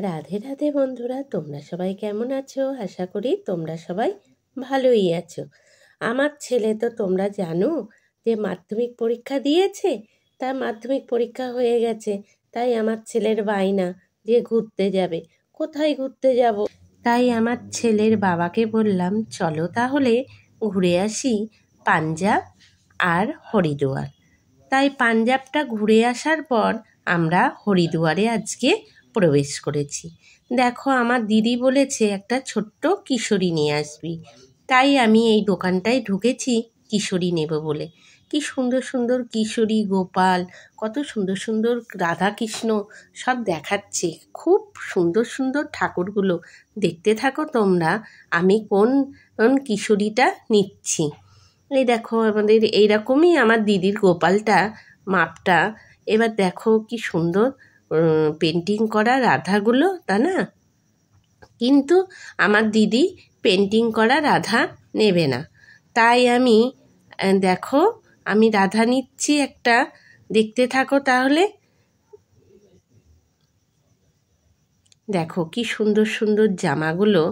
রাধে রাধে বন্ধুরা, তোমরা সবাই কেমন আছো? আশা করি তোমরা সবাই ভালোই আছো। আমার ছেলে তো তোমরা জানো যে মাধ্যমিক পরীক্ষা দিয়েছে, তার মাধ্যমিক পরীক্ষা হয়ে গেছে। তাই আমার ছেলের বায়না যে ঘুরতে যাবে। কোথায় ঘুরতে যাব? তাই আমার ছেলের বাবাকে বললাম, চলো তাহলে ঘুরে আসি পাঞ্জাব আর হরিদ্বার। তাই পাঞ্জাবটা ঘুরে আসার পর আমরা হরিদ্বারে আজকে প্রবেশ করেছি। দেখো, আমার দিদি বলেছে একটা ছোট্ট কিশোরী নিয়ে আসবি, তাই আমি এই দোকানটায় ঢুকেছি কিশোরী নেব বলে। কি সুন্দর সুন্দর কিশোরী, গোপাল, কত সুন্দর সুন্দর রাধাকৃষ্ণ সব দেখাচ্ছে। খুব সুন্দর সুন্দর ঠাকুরগুলো। দেখতে থাকো তোমরা আমি কোন কিশোরীটা নিচ্ছি। এই দেখো, আমাদের এইরকমই আমার দিদির গোপালটা মাপটা। এবার দেখো কি সুন্দর পেন্টিং করা রাধাগুলো, তা না? কিন্তু আমার দিদি পেন্টিং করা রাধা নেবে না। তাই আমি দেখো, আমি রাধা নিচ্ছি একটা। দেখতে থাকো তাহলে। দেখো কি সুন্দর সুন্দর জামাগুলো।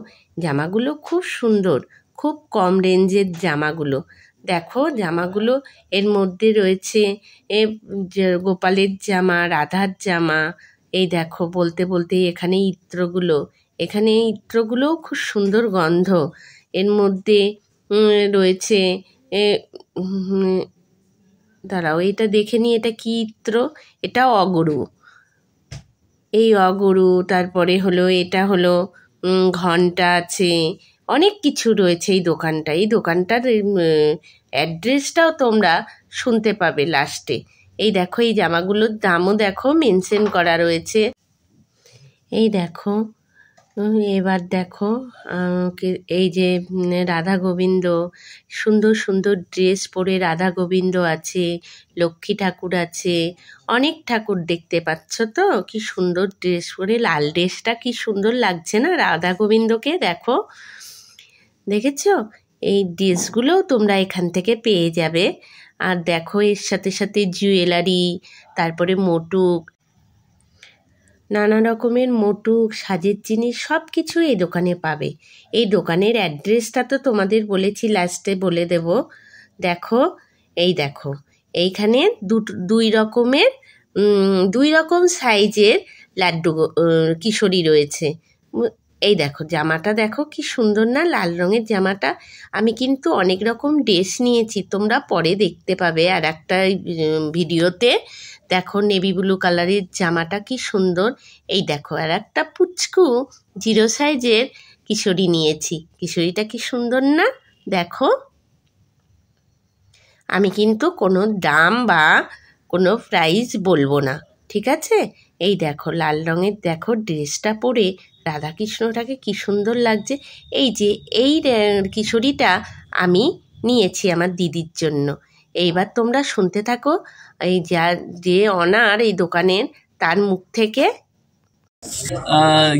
জামাগুলো খুব সুন্দর, খুব কম রেঞ্জের জামাগুলো। দেখো জামাগুলো, এর মধ্যে রয়েছে গোপালের জামা, রাধার জামা। এই দেখো, বলতে বলতে এখানে ইত্রগুলোও খুব সুন্দর গন্ধ। এর মধ্যে রয়েছে দাঁড়াও, এটা দেখে নি, এটা কি ইত্র? এটা অগরু। এই অগরু, তারপরে হলো এটা হলো ঘণ্টা আছে, অনেক কিছু রয়েছে এই দোকানটায়। এই দোকানটার অ্যাড্রেসটাও তোমরা শুনতে পাবে লাস্টে। এই দেখো, এই জামাগুলোর দামও দেখো মেনশন করা রয়েছে। এই দেখো, এবার দেখো এই যে রাধা গোবিন্দ, সুন্দর সুন্দর ড্রেস পরে রাধা গোবিন্দ আছে, লক্ষ্মী ঠাকুর আছে, অনেক ঠাকুর দেখতে পাচ্ছ তো? কি সুন্দর ড্রেস পরে, লাল ড্রেসটা কি সুন্দর লাগছে না রাধা গোবিন্দকে? দেখো, দেখেছো? এই ড্রেসগুলোও তোমরা এখান থেকে পেয়ে যাবে। আর দেখো, এর সাথে সাথে জুয়েলারি, তারপরে মোটুক, নানা রকমের মোটুক, সাজের জিনিস, সব কিছু এই দোকানে পাবে। এই দোকানের অ্যাড্রেসটা তো তোমাদের বলেছি, লাস্টে বলে দেব। দেখো, এই দেখো, এইখানে দুই রকম সাইজের লাড্ডু কিশোরী রয়েছে। এই দেখো, জামাটা দেখো কি সুন্দর না, লাল রঙের জামাটা। আমি কিন্তু অনেক রকম ড্রেস নিয়েছি, তোমরা পরে দেখতে পাবে আর একটা ভিডিওতে। দেখো, নেভি ব্লু কালারের জামাটা কি সুন্দর। এই দেখো, আর একটা পুচকু 0 সাইজের কিশোরী নিয়েছি। কিশোরীটা কি সুন্দর না? দেখো, আমি কিন্তু কোনো দাম বা কোনো প্রাইস বলবো না, ঠিক আছে? এই দেখো, লাল রঙের দেখো ড্রেসটা পরে রাধাকৃষ্ণটাকে কি সুন্দর লাগছে। এই যে এই কিশোরীটা আমি নিয়েছি আমার দিদির জন্য। এইবার তোমরা শুনতে থাকো এই যে অনার এই দোকানের, তার মুখ থেকে।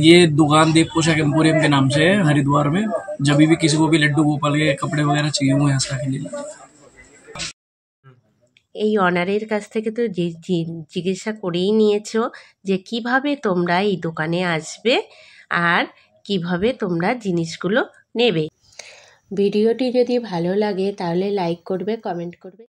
ये दुकान देव पोशाक एम्पोरियम के नाम से है हरिद्वार में। जब भी किसी को भी लड्डू गोपाल के कपड़े वगैरह चाहिए वो यहाँ से आके ले लीजिए। এই অনারের কাছ থেকে তো জিজ্ঞাসা করেই নিয়েছো যে কিভাবে তোমরা এই দোকানে আসবে আর কিভাবে তোমরা জিনিসগুলো নেবে। ভিডিওটি যদি ভালো লাগে তাহলে লাইক করবে, কমেন্ট করবে।